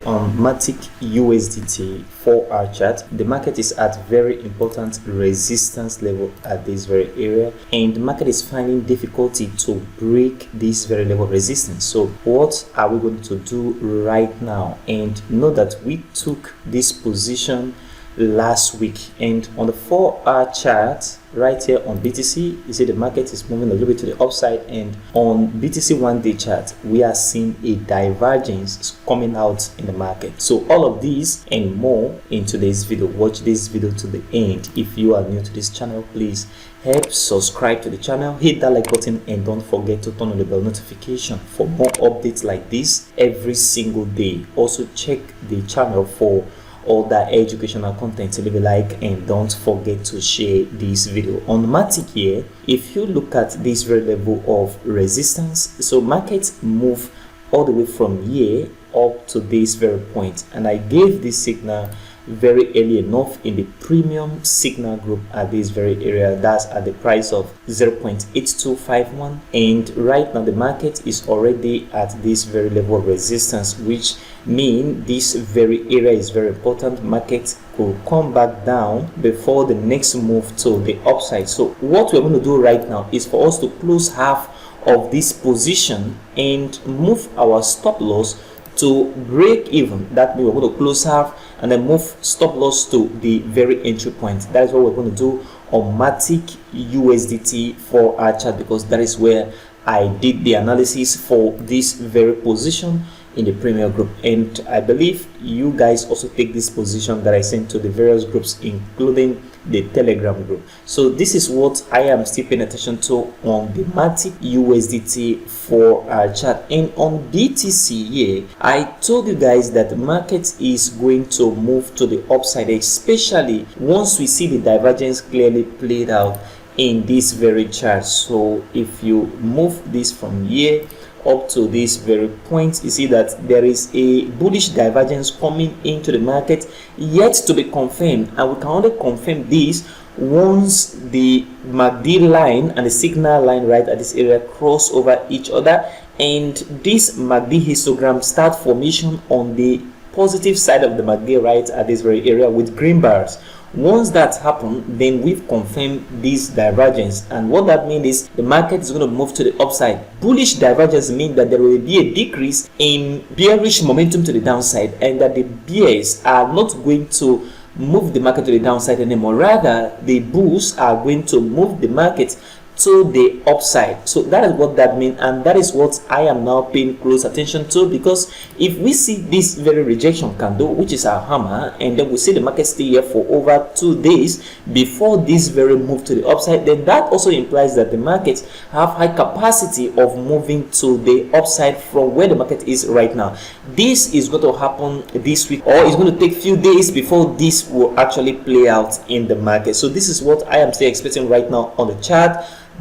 on MATIC USDT 4-hour chart, the market is at very important resistance level at this very area, and the market is finding difficulty to break this very level of resistance. So what are we going to do right now? And know that we took this position last week, and on the 4-hour chart right here on BTC, you see the market is moving a little bit to the upside, and on BTC 1-day chart we are seeing a divergence coming out in the market. So all of these and more in today's video. Watch this video to the end. If you are new to this channel, please help subscribe to the channel, hit that like button, and don't forget to turn on the bell notification for more updates like this every single day. Also check the channel for all that educational content. Leave a like and don't forget to share this video. On MATIC here, if you look at this very level of resistance, so markets move all the way from here up to this very point, and I gave this signal very early enough in the premium signal group at this very area. That's at the price of 0.8251, and right now the market is already at this very level of resistance, which means this very area is very important. Market could come back down before the next move to the upside. So what we're going to do right now is for us to close half of this position and move our stop loss to break even. That means we're going to close half and then move stop loss to the very entry point. That is what we're going to do on MATIC USDT 4-hour chart, because that is where I did the analysis for this very position in the premier group, and I believe you guys also take this position that I sent to the various groups, including the Telegram group. So this is what I am still paying attention to on the MATIC USDT 4-hour chart. And on BTC here, I told you guys that the market is going to move to the upside, especially once we see the divergence clearly played out in this very chart. So if you move this from here up to this very point, you see that there is a bullish divergence coming into the market yet to be confirmed, and we can only confirm this once the MACD line and the signal line right at this area cross over each other, and this MACD histogram start formation on the positive side of the MACD right at this very area with green bars. Once that happens, then we've confirmed this divergence, and what that means is the market is going to move to the upside. Bullish divergence means that there will be a decrease in bearish momentum to the downside, and that the bears are not going to move the market to the downside anymore. Rather, the bulls are going to move the market to the upside. So that is what that means, and that is what I am now paying close attention to, because if we see this very rejection candle, which is our hammer, and then we see the market stay here for over 2 days before this very move to the upside, then that also implies that the markets have high capacity of moving to the upside from where the market is right now. This is going to happen this week, or it's going to take few days before this will actually play out in the market. So this is what I am still expecting right now on the chart,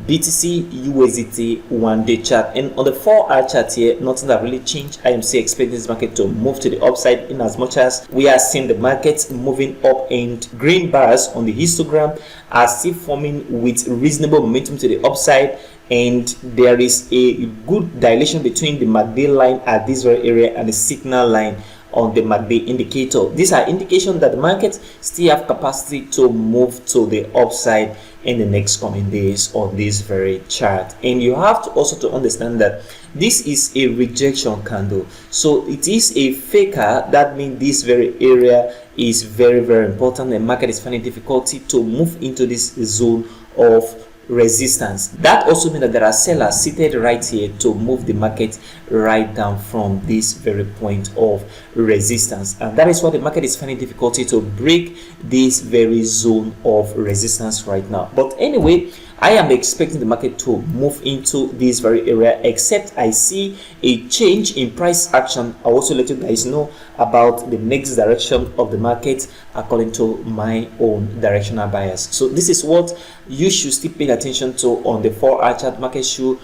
BTC USDT 1-day chart. And on the 4-hour chart here, nothing that really changed. I am still expecting this market to move to the upside, in as much as we are seeing the market moving up, and green bars on the histogram are still forming with reasonable momentum to the upside, and there is a good dilation between the MACD line at this very area and the signal line on the MACD indicator. These are indications that the market still have capacity to move to the upside in the next coming days on this very chart. And you have to also to understand that this is a rejection candle, so it is a faker. That means this very area is very important. The market is finding difficulty to move into this zone of resistance. That also means that there are sellers seated right here to move the market right down from this very point of resistance, and that is why the market is finding difficulty to break this very zone of resistance right now. But anyway, I am expecting the market to move into this very area, except I see a change in price action. I'll also let you guys know about the next direction of the market according to my own directional bias. So this is what you should still pay attention to on the 4-hour chart. Market should,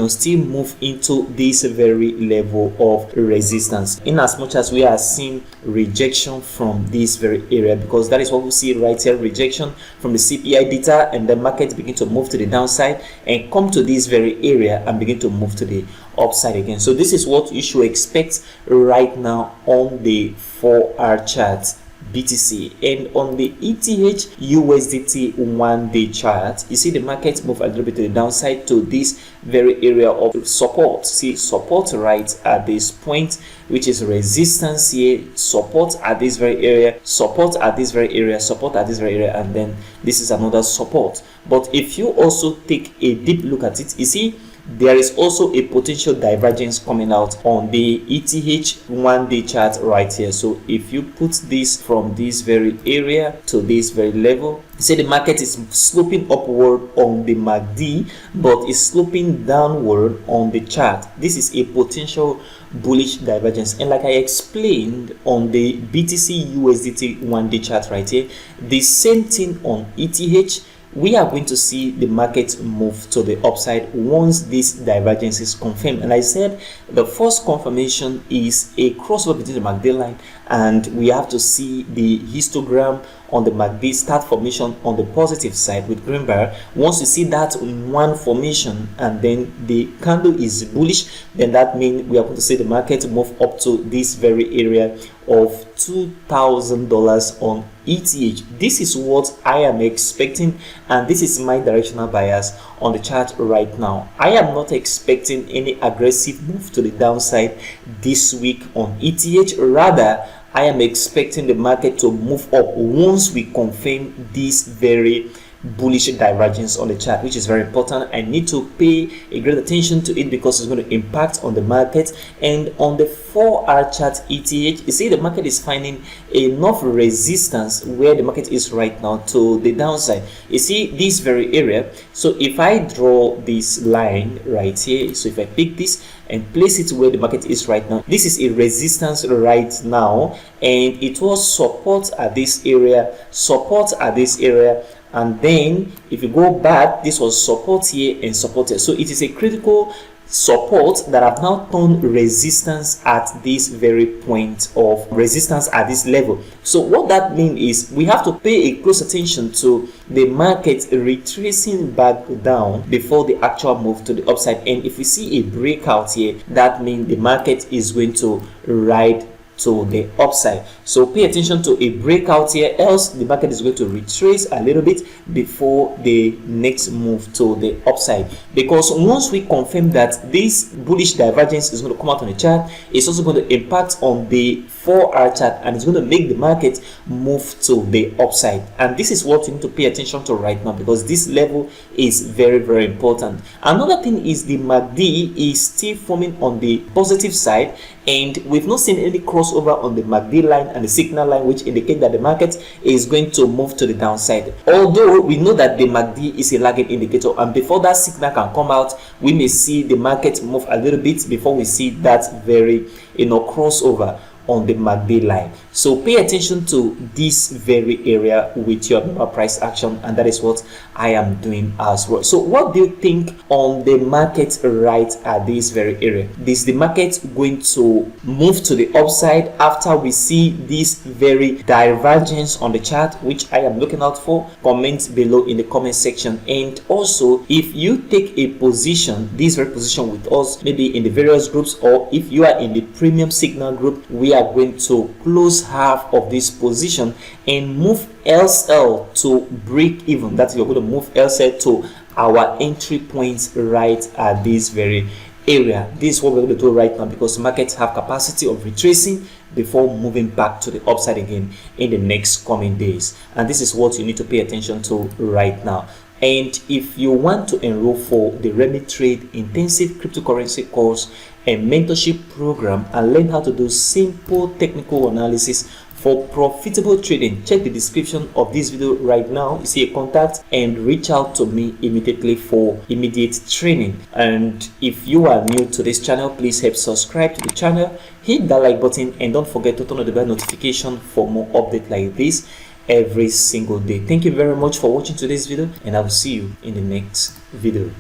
still move into this very level of resistance, in as much as we are seeing rejection from this very area, because that is what we see right here, rejection from the CPI data, and the market begin to move move to the downside and come to this very area and begin to move to the upside again. So this is what you should expect right now on the 4-hour chart BTC. And on the ETH USDT 1-day chart, you see the market move a little bit to the downside to this very area of support. See support right at this point, which is resistance here, support at this very area, support at this very area, support at this very area, and then this is another support. But if you also take a deep look at it, you see there is also a potential divergence coming out on the ETH 1-day chart right here. So if you put this from this very area to this very level, say the market is sloping upward on the MACD but is sloping downward on the chart. This is a potential bullish divergence, and like I explained on the BTC USDT 1-day chart right here, the same thing on ETH. We are going to see the market move to the upside once this divergence is confirmed. And I said the first confirmation is a crossover between the MACD line, and we have to see the histogram on the MACD start formation on the positive side with green bar. Once you see that one formation and then the candle is bullish, then that means we are going to see the market move up to this very area of $2,000 on ETH. This is what I am expecting, and this is my directional bias on the chart right now. I am not expecting any aggressive move to the downside this week on ETH. Rather, I am expecting the market to move up once we confirm this very bullish divergence on the chart, which is very important. I need to pay a great attention to it because it's going to impact on the market. And on the 4-hour chart ETH, you see the market is finding enough resistance where the market is right now to the downside. You see this very area. So if I draw this line right here, so if I pick this and place it where the market is right now, this is a resistance right now, and it was support at this area, support at this area, and then if you go back, this was support here and support here. So it is a critical support that have now turned resistance at this very point of resistance at this level. So what that means is we have to pay a close attention to the market retracing back down before the actual move to the upside. And if we see a breakout here, that means the market is going to ride to the upside. So pay attention to a breakout here, else the market is going to retrace a little bit before the next move to the upside. Because once we confirm that this bullish divergence is going to come out on the chart, it's also going to impact on the 4-hour chart, and it's going to make the market move to the upside. And this is what you need to pay attention to right now, because this level is very, very important. Another thing is the MACD is still forming on the positive side, and we've not seen any crossover on the MACD line and the signal line, which indicate that the market is going to move to the downside. Although we know that the MACD is a lagging indicator, and before that signal can come out, we may see the market move a little bit before we see that very crossover on the MACD line. So pay attention to this very area with your member price action, and that is what I am doing as well. So what do you think on the market right at this very area? Is the market going to move to the upside after we see this very divergence on the chart, which I am looking out for? Comment below in the comment section. And also, if you take a position, this very position with us, maybe in the various groups, or if you are in the premium signal group, we are going to close half of this position and move LSL to break even. That is, you're going to move LSL to our entry points right at this very area. This is what we're going to do right now, because markets have capacity of retracing before moving back to the upside again in the next coming days. And this is what you need to pay attention to right now. And if you want to enroll for the Remit Trade Intensive Cryptocurrency course and mentorship program and learn how to do simple technical analysis for profitable trading, check the description of this video right now. You see a contact and reach out to me immediately for immediate training. And if you are new to this channel, please help subscribe to the channel, hit that like button, and don't forget to turn on the bell notification for more updates like this every single day. Thank you very much for watching today's video, and I will see you in the next video.